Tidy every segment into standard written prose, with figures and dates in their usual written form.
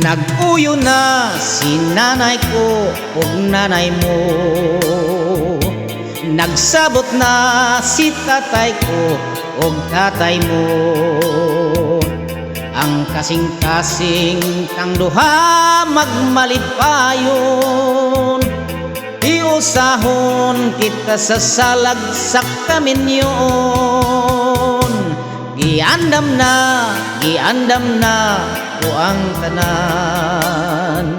Nag-uyo na si nanay ko ug nanay mo. Nagsabot na si tatay ko ug tatay mo. Ang kasing-kasing kang duha magmalipayon. Iusahon kita sa salagsak kaminyon. Giandam na ko ang tanan.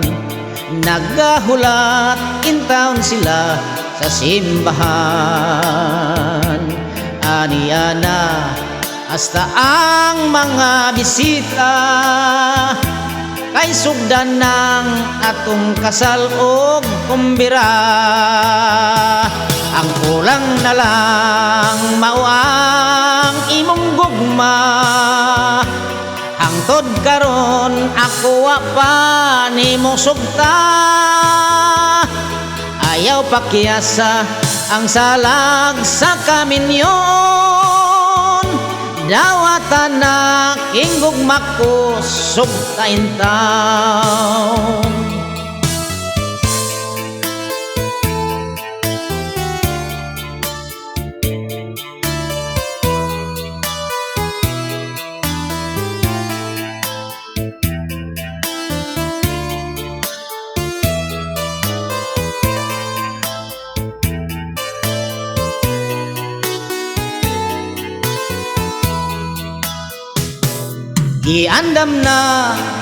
Nagahulat in town sila sa simbahan. Aniya na hasta ang mga bisita, kay sugdan ng atong kasal og kumbira. Ang kulang na lang mao ang imong gugma. Hangtod karon ako wa pa nimo sugta. Ayaw pakyasa ang salag sa kaminyon. Dawatan na king gugma ko sugta in town.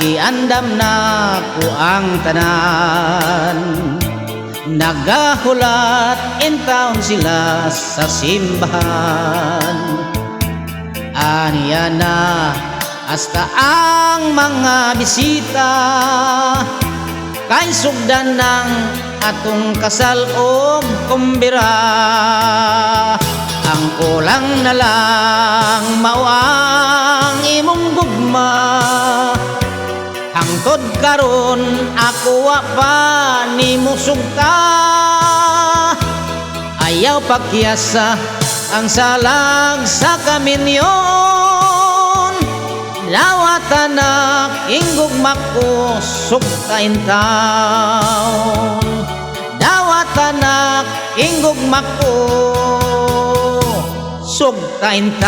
Giandam na ko ang tanan. Nagahulat in town sila sa simbahan. Aniya na hasta ang mga bisita, kay sugdan ng atong kasal og kumbira. Ang kulang na lang mao ang imong gugma. Hangtod karon ako wa pa nimo sugta. Ayaw pakyasa ang salag sa kaminyon. Dawatan na king gugma ko sugta in town. Dawatan na king gugma ko sugta in town.